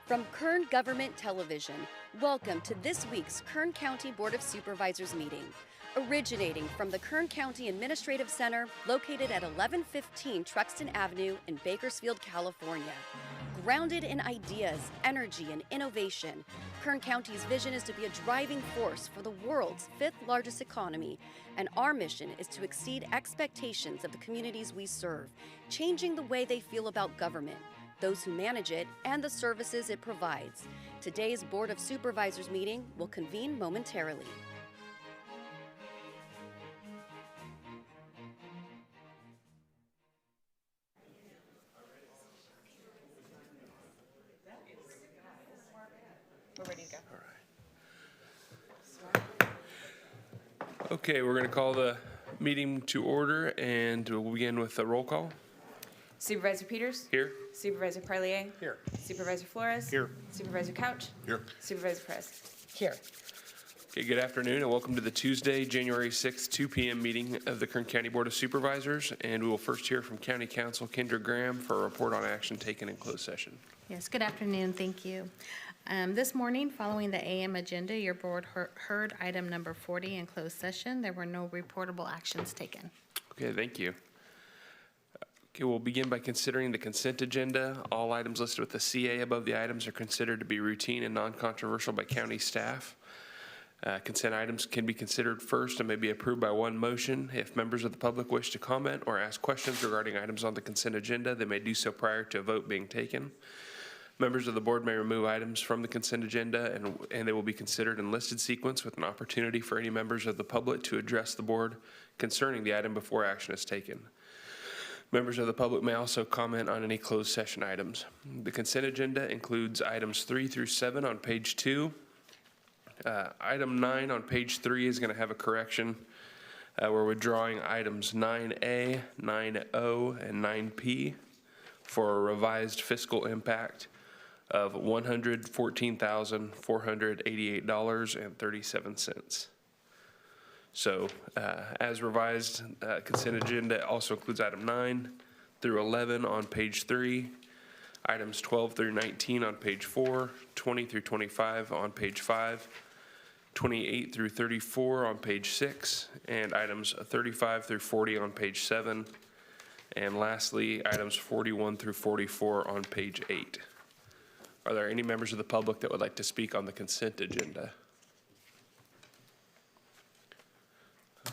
From Kern Government Television, welcome to this week's Kern County Board of Supervisors meeting. Originating from the Kern County Administrative Center, located at 1115 Truxtun Avenue in Bakersfield, California. Grounded in ideas, energy, and innovation, Kern County's vision is to be a driving force for the world's 5th largest economy, and our mission is to exceed expectations of the communities we serve, changing the way they feel about government, those who manage it, and the services it provides. Today's Board of Supervisors meeting will convene momentarily. We're ready to go. All right. Okay, we're going to call the meeting to order, and we'll begin with a roll call. Supervisor Peters? Here. Supervisor Parlier? Here. Supervisor Flores? Here. Supervisor Couch? Here. Supervisor Perez? Here. Okay, good afternoon, and welcome to the Tuesday, January 6th, 2 p.m. meeting of the Kern County Board of Supervisors. And we will first hear from County Counsel Kendra Graham for a report on action taken in closed session. Yes, good afternoon. Thank you. This morning, following the AM agenda, your board heard item number 40 in closed session. There were no reportable actions taken. Okay, thank you. Okay, we'll begin by considering the consent agenda. All items listed with the CA above the items are considered to be routine and non-controversial by county staff. Consent items can be considered first and may be approved by one motion. If members of the public wish to comment or ask questions regarding items on the consent agenda, they may do so prior to a vote being taken. Members of the board may remove items from the consent agenda and they will be considered in listed sequence with an opportunity for any members of the public to address the board concerning the item before action is taken. Members of the public may also comment on any closed session items. The consent agenda includes items 3 through 7 on page 2. Item 9 on page 3 is going to have a correction. We're withdrawing items 9A, 9O, and 9P for a revised fiscal impact of $114,488.37. So as revised, consent agenda also includes item 9 through 11 on page 3, items 12 through 19 on page 4, 20 through 25 on page 5, 28 through 34 on page 6, and items 35 through 40 on page 7, and lastly, items 41 through 44 on page 8. Are there any members of the public that would like to speak on the consent agenda?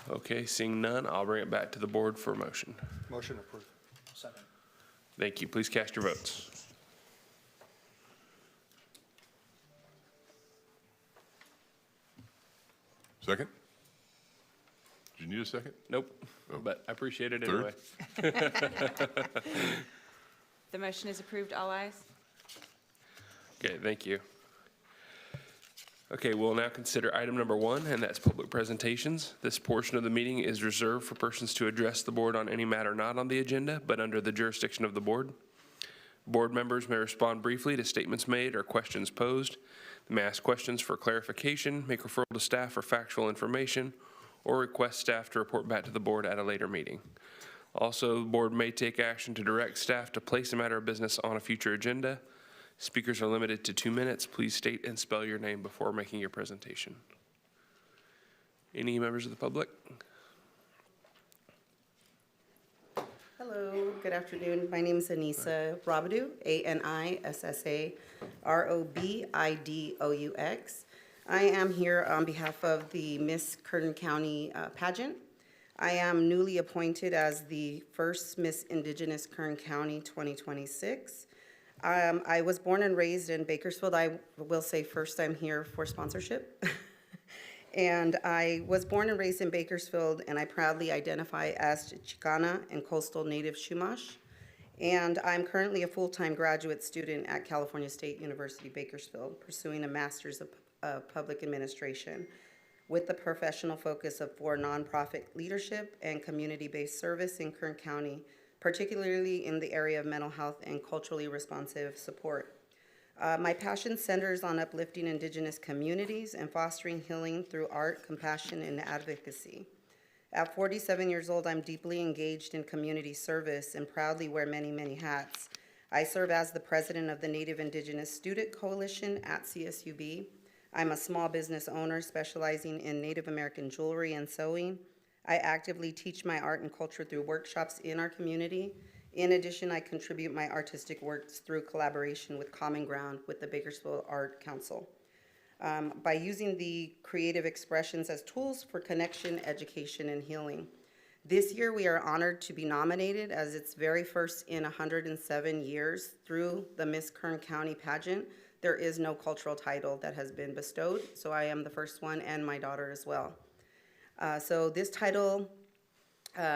Okay, seeing none, I'll bring it back to the board for a motion. Motion approved. Second. Thank you. Please cast your votes. Second? Did you need a second? Nope, Oh. but I appreciate it Third? anyway. The motion is approved. All ayes. Okay, thank you. Okay, we'll now consider item number 1, and that's public presentations. This portion of the meeting is reserved for persons to address the board on any matter not on the agenda, but under the jurisdiction of the board. Board members may respond briefly to statements made or questions posed. They may ask questions for clarification, make referral to staff for factual information, or request staff to report back to the board at a later meeting. Also, the board may take action to direct staff to place a matter of business on a future agenda. Speakers are limited to 2 minutes. Please state and spell your name before making your presentation. Any members of the public? Hello, good afternoon. My name is Anissa Robidou, ANISSA-ROBIDOUX. I am here on behalf of the Miss Kern County pageant. I am newly appointed as the first Miss Indigenous Kern County 2026. I was born and raised in Bakersfield. I will say first I'm here for sponsorship. And I was born and raised in Bakersfield, and I proudly identify as Chicana and Coastal Native Chumash. And I'm currently a full-time graduate student at California State University, Bakersfield, pursuing a master's of public administration with the professional focus for nonprofit leadership and community-based service in Kern County, particularly in the area of mental health and culturally responsive support. My passion centers on uplifting Indigenous communities and fostering healing through art, compassion, and advocacy. At 47 years old, I'm deeply engaged in community service and proudly wear many, many hats. I serve as the president of the Native Indigenous Student Coalition at CSUB. I'm a small business owner specializing in Native American jewelry and sewing. I actively teach my art and culture through workshops in our community. In addition, I contribute my artistic works through collaboration with Common Ground with the Bakersfield Art Council. By using the creative expressions as tools for connection, education, and healing. This year, we are honored to be nominated as its very first in 107 years through the Miss Kern County pageant. There is no cultural title that has been bestowed, so I am the first one and my daughter as well. So this title,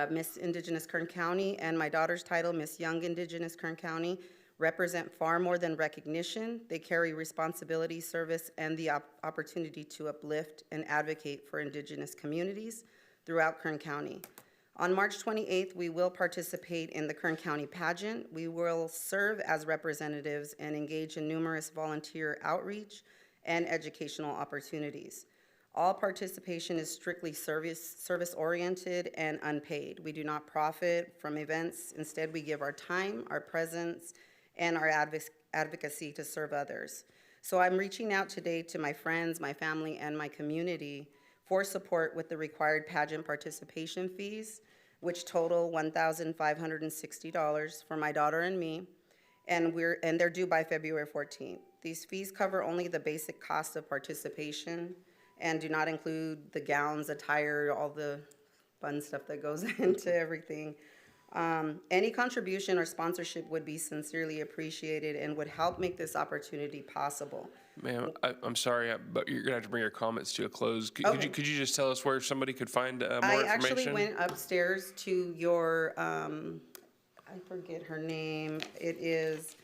Miss Indigenous Kern County, and my daughter's title, Miss Young Indigenous Kern County, represent far more than recognition. They carry responsibility, service, and the opportunity to uplift and advocate for Indigenous communities throughout Kern County. On March 28th, we will participate in the Kern County pageant. We will serve as representatives and engage in numerous volunteer outreach and educational opportunities. All participation is strictly service-oriented and unpaid. We do not profit from events. Instead, we give our time, our presence, and our advocacy to serve others. So I'm reaching out today to my friends, my family, and my community for support with the required pageant participation fees, which total $1,560 for my daughter and me, and they're due by February 14th. These fees cover only the basic cost of participation and do not include the gowns, attire, all the fun stuff that goes into everything. Any contribution or sponsorship would be sincerely appreciated and would help make this opportunity possible. Ma'am, I'm sorry, but you're gonna have to bring your comments to a close. Okay. Could you just tell us where somebody could find more I information? actually went upstairs to your, I forget her name. It is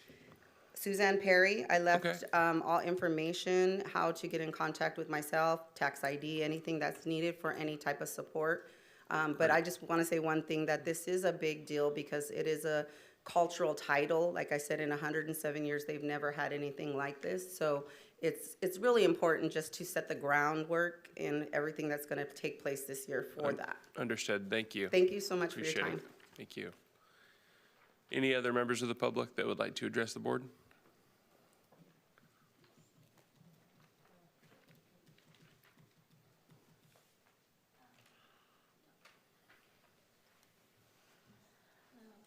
Suzanne Perry. I left Okay. all information, how to get in contact with myself, tax ID, anything that's needed for any type of support. But I just want to say one thing, that this is a big deal because it is a cultural title. Like I said, in 107 years, they've never had anything like this. So it's really important just to set the groundwork in everything that's going to take place this year for that. Understood. Thank you. Thank you so much for your Appreciate time. it. Thank you. Any other members of the public that would like to address the board?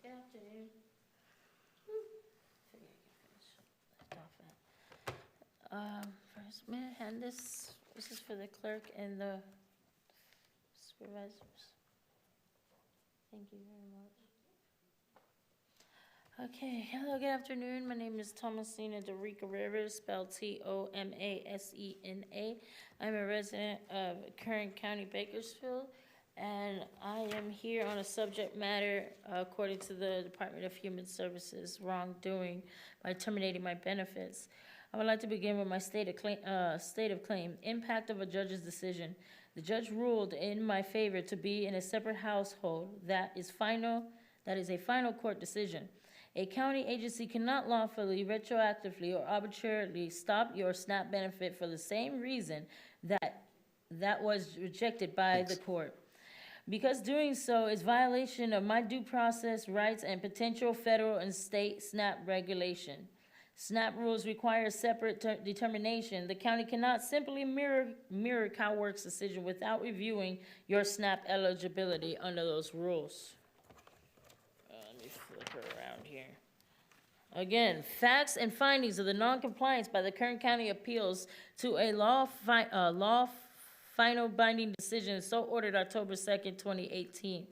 Good afternoon. First, may I hand this is for the clerk and the supervisors. Thank you very much. Okay, hello, good afternoon. My name is Thomasina DeRica Rivers, spelled Tomasena. I'm a resident of Kern County, Bakersfield, and I am here on a subject matter according to the Department of Human Services wrongdoing by terminating my benefits. I would like to begin with my state of claim. Impact of a judge's decision. The judge ruled in my favor to be in a separate household. That is a final court decision. A county agency cannot lawfully, retroactively, or arbitrarily stop your SNAP benefit for the same reason that was rejected by the court. Because doing so is violation of my due process rights and potential federal and state SNAP regulation. SNAP rules require a separate determination. The county cannot simply mirror CalWorks' decision without reviewing your SNAP eligibility under those rules. Let me flip her around here. Again, facts and findings of the noncompliance by the Kern County Appeals to a final binding decision so ordered October 2nd, 2018.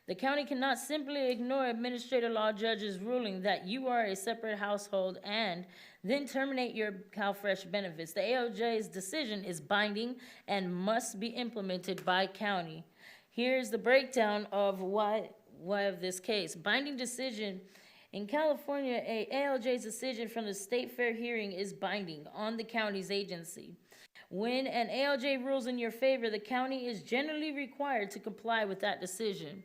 The county cannot simply ignore administrative law judge's ruling that you are a separate household and then terminate your CalFresh benefits. The ALJ's decision is binding and must be implemented by county. Here's the breakdown of why of this case. Binding decision. In California, a ALJ's decision from the state fair hearing is binding on the county's agency. When an ALJ rules in your favor, the county is generally required to comply with that decision.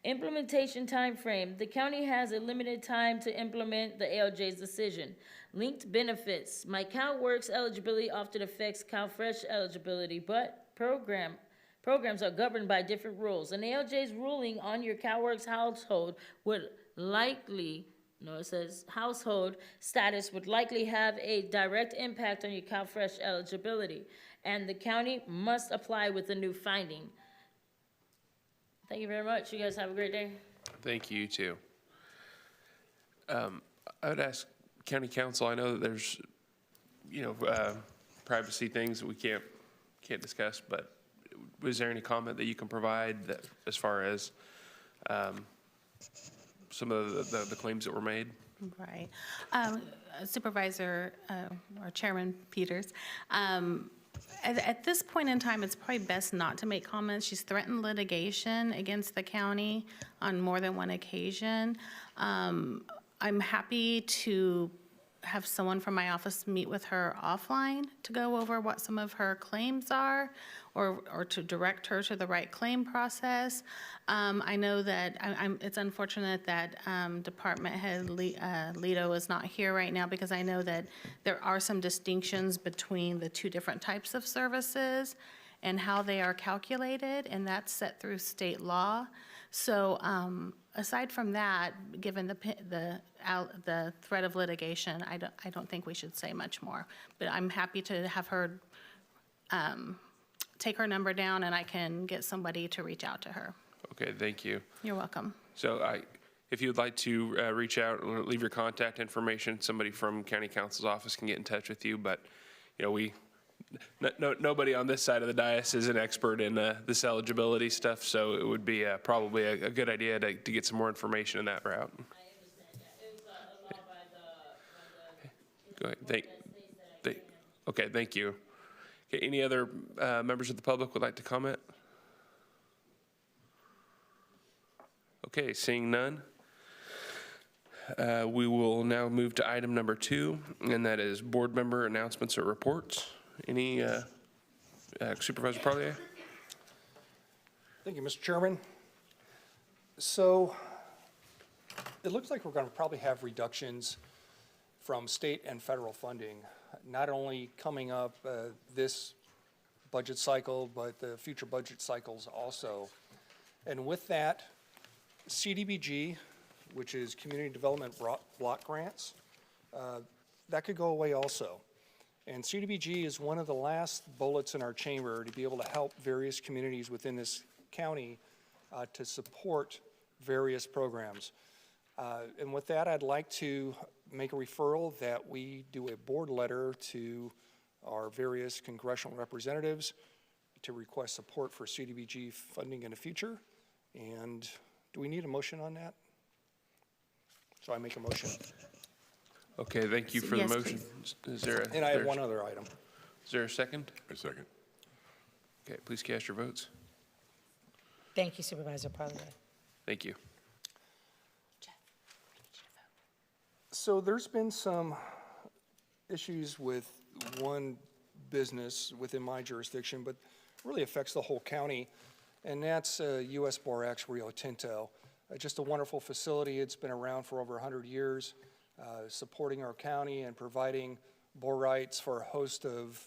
Implementation time frame. The county has a limited time to implement the ALJ's decision. Linked benefits. My CalWorks eligibility often affects CalFresh eligibility, but programs are governed by different rules. An ALJ's ruling on your CalWorks household would likely no, it says household status would likely have a direct impact on your CalFresh eligibility, and the county must apply with the new finding. Thank you very much. You guys have a great day. Thank you, you too. I would ask county council, I know that there's, privacy things that we can't discuss, but was there any comment that you can provide that as far as some of the claims that were made? Right. Supervisor or Chairman Peters, at this point in time, it's probably best not to make comments. She's threatened litigation against the county on more than one occasion. I'm happy to have someone from my office meet with her offline to go over what some of her claims are, or to direct her to the right claim process. I know that it's unfortunate that Department Head Leto is not here right now, because I know that there are some distinctions between the two different types of services and how they are calculated, and that's set through state law. So aside from that, given the threat of litigation, I don't think we should say much more. But I'm happy to have her take her number down, and I can get somebody to reach out to her. Okay, thank you. You're welcome. So if you would like to reach out or leave your contact information, somebody from county council's office can get in touch with you. But, nobody on this side of the dais is an expert in this eligibility stuff, so it would be probably a good idea to get some more information in that route. Go ahead. Okay, thank you. Okay, any other members of the public would like to comment? Okay, seeing none, we will now move to item number 2, and that is board member announcements or reports. Any, Supervisor Parlier? Thank you, Mr. Chairman. So it looks like we're going to probably have reductions from state and federal funding, not only coming up this budget cycle, but the future budget cycles also. And with that, CDBG, which is Community Development Block Grants, that could go away also. And CDBG is one of the last bullets in our chamber to be able to help various communities within this county to support various programs. And with that, I'd like to make a referral that we do a board letter to our various congressional representatives to request support for CDBG funding in the future. And do we need a motion on that? So I make a motion. Okay, thank you for the motion. Is there And I have one other item. Is there a second? A second. Okay, please cast your votes. Thank you, Supervisor Parlier. Thank you. So there's been some issues with one business within my jurisdiction, but really affects the whole county, and that's U.S. Borax Rio Tinto. Just a wonderful facility. It's been around for over 100 years, supporting our county and providing borites for a host of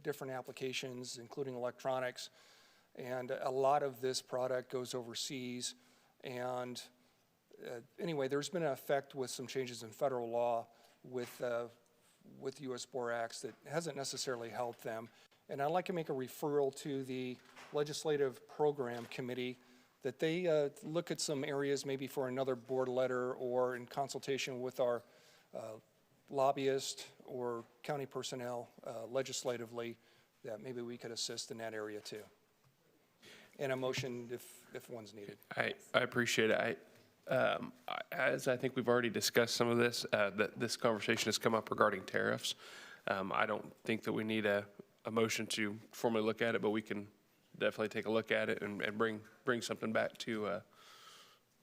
different applications, including electronics. And a lot of this product goes overseas. And anyway, there's been an effect with some changes in federal law with U.S. Borax that hasn't necessarily helped them. And I'd like to make a referral to the Legislative Program Committee that they look at some areas maybe for another board letter, or in consultation with our lobbyist or county personnel legislatively, that maybe we could assist in that area too. And a motion if one's needed. I appreciate it. As I think we've already discussed some of this, that this conversation has come up regarding tariffs. I don't think that we need a motion to formally look at it, but we can definitely take a look at it and bring something back to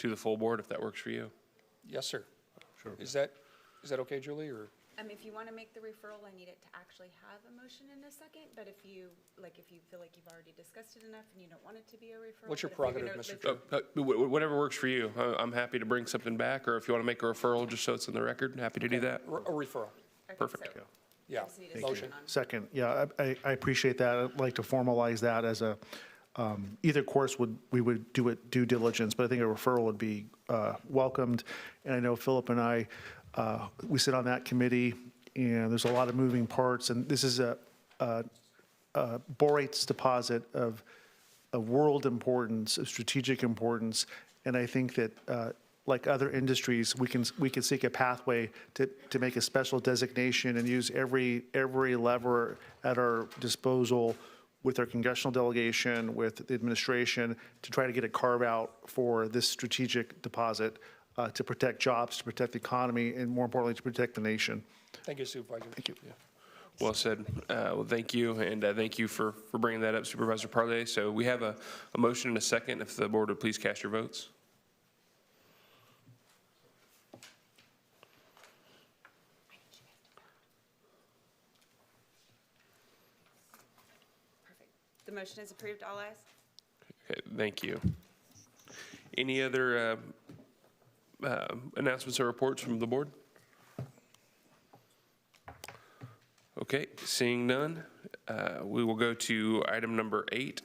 the full board if that works for you. Yes, sir. Sure. Is that okay, Julie, or? If you want to make the referral, I need it to actually have a motion in a second, but if you feel like you've already discussed it enough and you don't want it to be a referral. What's your but if you're prerogative, gonna Mr. Chair? Whatever works for you. I'm happy to bring something back, or if you want to make a referral just so it's in the record, happy to do that. A referral. Okay, Perfect. so Yeah. I just need a Motion. second on- Second, yeah, I appreciate that. I'd like to formalize that as either course we would do it due diligence, but I think a referral would be welcomed. And I know Philip and I, we sit on that committee, and there's a lot of moving parts, and this is a borates deposit of world importance, of strategic importance, and I think that like other industries, we can seek a pathway to make a special designation and use every lever at our disposal with our congressional delegation, with the administration, to try to get a carve out for this strategic deposit to protect jobs, to protect the economy, and more importantly, to protect the nation. Thank you, Supervisor. Thank you. Well said. Well, thank you, and thank you for bringing that up, Supervisor Parley. So we have a motion and a second. If the board would please cast your votes. Perfect. The motion is approved. All ayes. Okay, thank you. Any other announcements or reports from the board? Okay, seeing none, we will go to item number 8,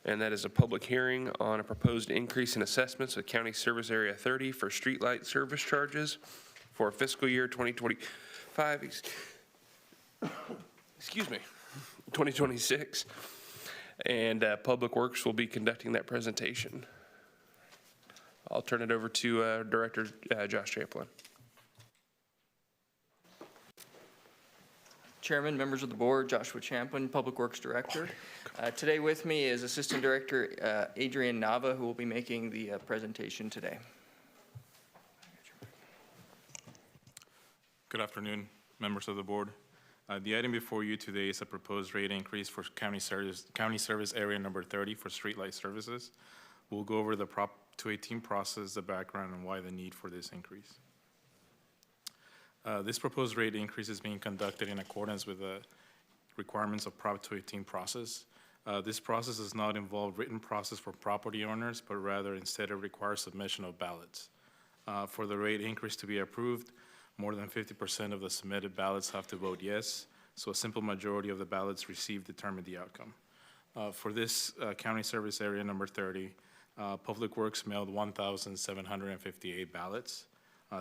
and that is a public hearing on a proposed increase in assessments of County Service Area 30 for streetlight service charges for fiscal year 2025, excuse me, 2026, and Public Works will be conducting that presentation. I'll turn it over to Director Josh Champlin. Chairman, members of the board, Joshua Champlin, Public Works Director. Today with me is Assistant Director Adrian Nava, who will be making the presentation today. Good afternoon, members of the board. The item before you today is a proposed rate increase for County Service Area number 30 for streetlight services. We'll go over the Prop 218 process, the background, and why the need for this increase. This proposed rate increase is being conducted in accordance with the requirements of Prop 218 process. This process does not involve written process for property owners, but rather instead it requires submission of ballots. For the rate increase to be approved, more than 50% of the submitted ballots have to vote yes, so a simple majority of the ballots received determine the outcome. For this County Service Area number 30, Public Works mailed 1,758 ballots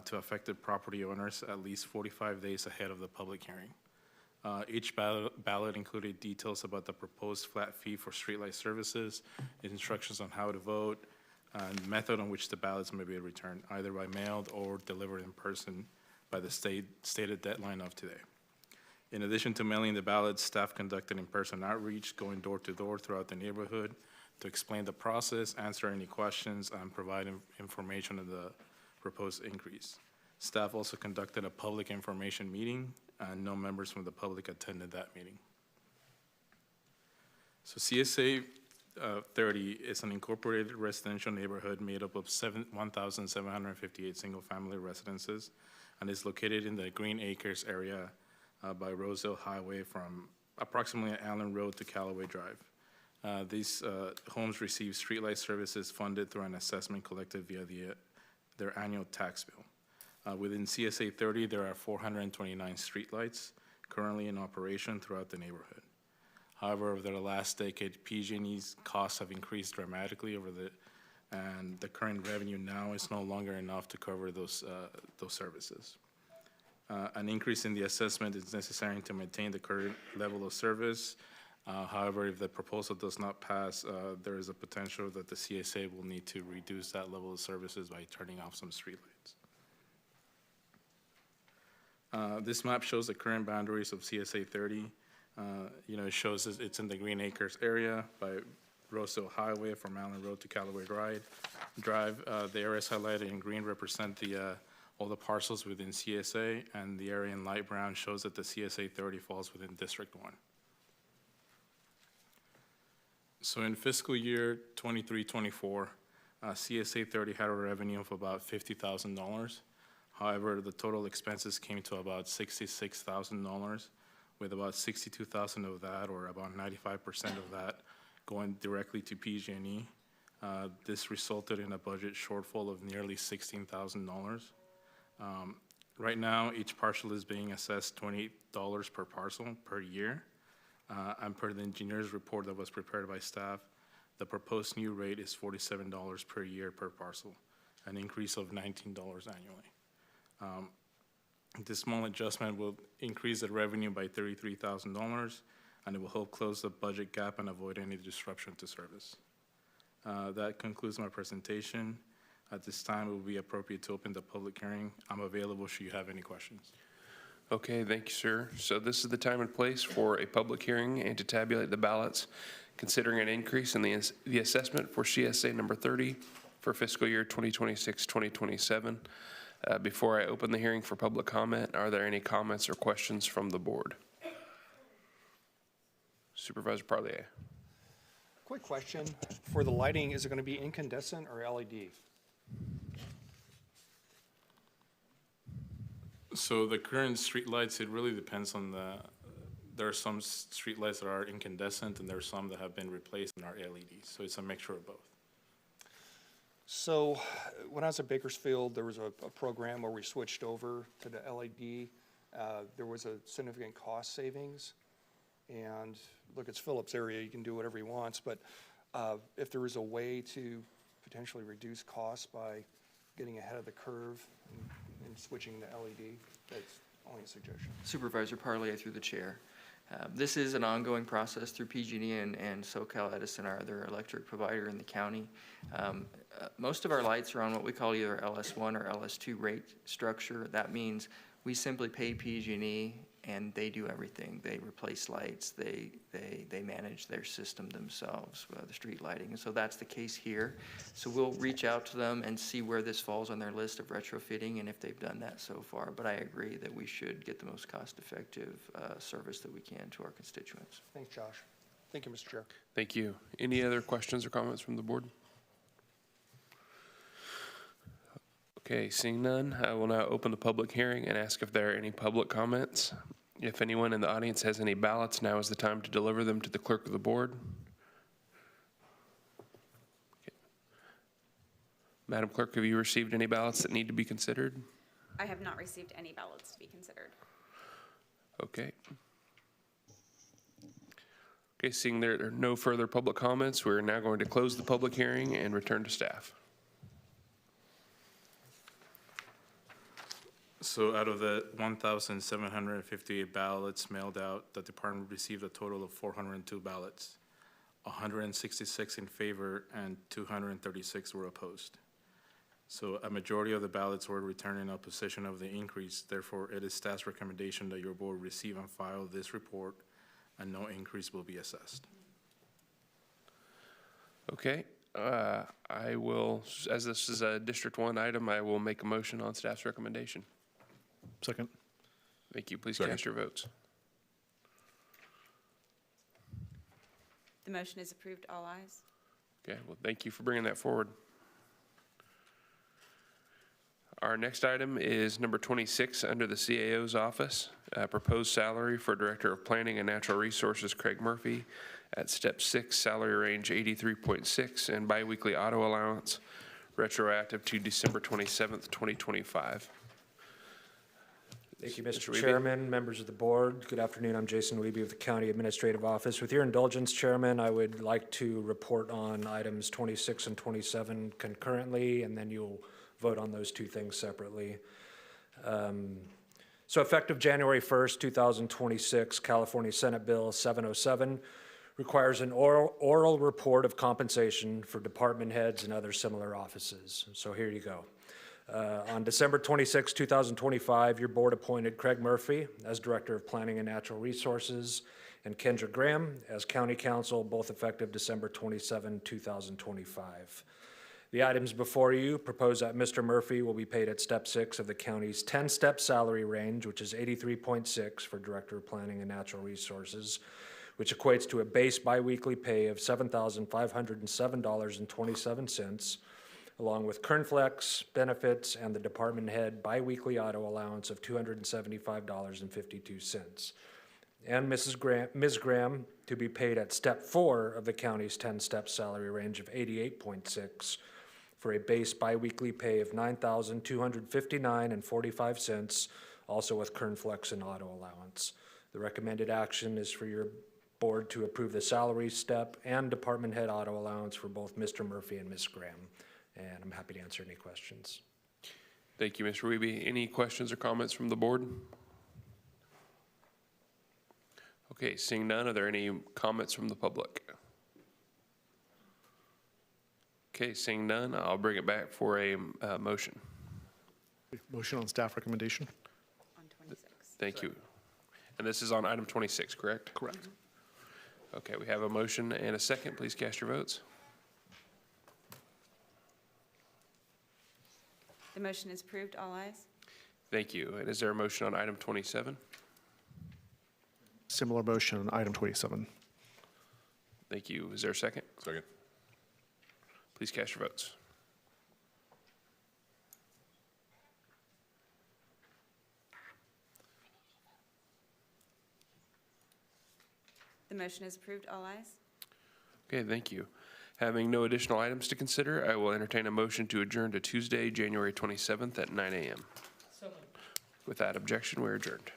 to affected property owners at least 45 days ahead of the public hearing. Each ballot included details about the proposed flat fee for streetlight services, instructions on how to vote, and the method on which the ballots may be returned, either by mailed or delivered in person by the stated deadline of today. In addition to mailing the ballots, staff conducted in-person outreach, going door to door throughout the neighborhood to explain the process, answer any questions, and provide information on the proposed increase. Staff also conducted a public information meeting, and no members from the public attended that meeting. So CSA 30 is an incorporated residential neighborhood made up of 1,758 single-family residences, and is located in the Green Acres area by Rosedale Highway from approximately Allen Road to Callaway Drive. These homes receive streetlight services funded through an assessment collected via their annual tax bill. Within CSA 30, there are 429 streetlights currently in operation throughout the neighborhood. However, over the last decade, PG&E's costs have increased dramatically and the current revenue now is no longer enough to cover those services. An increase in the assessment is necessary to maintain the current level of service. However, if the proposal does not pass, there is a potential that the CSA will need to reduce that level of services by turning off some streetlights. This map shows the current boundaries of CSA 30. It shows it's in the Green Acres area by Rosedale Highway from Allen Road to Callaway Drive. The areas highlighted in green represent all the parcels within CSA, and the area in light brown shows that the CSA 30 falls within District 1. So in fiscal year 23-24, CSA 30 had a revenue of about $50,000. However, the total expenses came to about $66,000, with about $62,000 of that, or about 95% of that, going directly to PG&E. This resulted in a budget shortfall of nearly $16,000. Right now, each parcel is being assessed $28 per parcel per year. And per the engineer's report that was prepared by staff, The proposed new rate is $47 per year per parcel, an increase of $19 annually. This small adjustment will increase the revenue by $33,000, and it will help close the budget gap and avoid any disruption to service. That concludes my presentation. At this time, it will be appropriate to open the public hearing. I'm available should you have any questions. Okay, thank you, sir. So this is the time and place for a public hearing and to tabulate the ballots, considering an increase in the assessment for CSA number 30 for fiscal year 2026-2027. Before I open the hearing for public comment, are there any comments or questions from the board? Supervisor Parlier. Quick question, for the lighting, is it gonna be incandescent or LED? So the current streetlights, it really depends on there are some streetlights that are incandescent and there are some that have been replaced and are LEDs. So it's a mixture of both. So, when I was at Bakersfield, there was a program where we switched over to the LED. There was a significant cost savings. And look, it's Phillips area, you can do whatever he wants, but if there was a way to potentially reduce costs by getting ahead of the curve and switching to LED, that's only a suggestion. Supervisor Parlier through the chair. This is an ongoing process through PG&E and SoCal Edison, our other electric provider in the county. Most of our lights are on what we call either LS1 or LS2 rate structure. That means we simply pay PG&E and they do everything. They replace lights, they manage their system themselves, the street lighting. And so that's the case here. So we'll reach out to them and see where this falls on their list of retrofitting and if they've done that so far. But I agree that we should get the most cost-effective service that we can to our constituents. Thanks, Josh. Thank you, Mr. Chair. Thank you. Any other questions or comments from the board? Okay, seeing none, I will now open the public hearing and ask if there are any public comments. If anyone in the audience has any ballots, now is the time to deliver them to the clerk of the board. Okay. Madam Clerk, have you received any ballots that need to be considered? I have not received any ballots to be considered. Okay. Okay, seeing there are no further public comments, we're now going to close the public hearing and return to staff. So out of the 1,758 ballots mailed out, the department received a total of 402 ballots. 166 in favor and 236 were opposed. So a majority of the ballots were returned in opposition of the increase. Therefore, it is staff's recommendation that your board receive and file this report and no increase will be assessed. Okay, I will, as this is a District 1 item, I will make a motion on staff's recommendation. Second. Thank you. Please Second. cast your votes. The motion is approved, all ayes. Okay, well, thank you for bringing that forward. Our next item is number 26 under the CAO's office. Proposed salary for Director of Planning and Natural Resources Craig Murphy at step 6, salary range 83.6, and biweekly auto allowance retroactive to December 27th, 2025. Thank you, Mr. Wiebe. Chairman, members of the board. Good afternoon. I'm Jason Wiebe of the County Administrative Office. With your indulgence, Chairman, I would like to report on items 26 and 27 concurrently, and then you'll vote on those two things separately. So effective January 1st, 2026, California Senate Bill 707 requires an oral report of compensation for department heads and other similar offices. So here you go. On December 26, 2025, your board appointed Craig Murphy as Director of Planning and Natural Resources and Kendra Graham as County Counsel, both effective December 27, 2025. The items before you propose that Mr. Murphy will be paid at step 6 of the county's 10-step salary range, which is 83.6 for Director of Planning and Natural Resources, which equates to a base biweekly pay of $7,507.27, along with Kern Flex benefits and the department head biweekly auto allowance of $275.52. And Ms. Graham to be paid at step 4 of the county's 10-step salary range of 88.6 for a base biweekly pay of $9,259.45, also with Kern Flex and auto allowance. The recommended action is for your board to approve the salary step and department head auto allowance for both Mr. Murphy and Ms. Graham. And I'm happy to answer any questions. Thank you, Mr. Wiebe. Any questions or comments from the board? Okay, seeing none, are there any comments from the public? Okay, seeing none, I'll bring it back for a motion. Motion on staff recommendation? On 26. Thank you. And this is on item 26, correct? Correct. Okay, we have a motion and a second. Please cast your votes. The motion is approved. All ayes. Thank you. And is there a motion on item 27? Similar motion on item 27. Thank you. Is there a second? Second. Please cast your votes. The motion is approved. All ayes. Okay, thank you. Having no additional items to consider, I will entertain a motion to adjourn to Tuesday, January 27th at 9 a.m. Without objection, we're adjourned.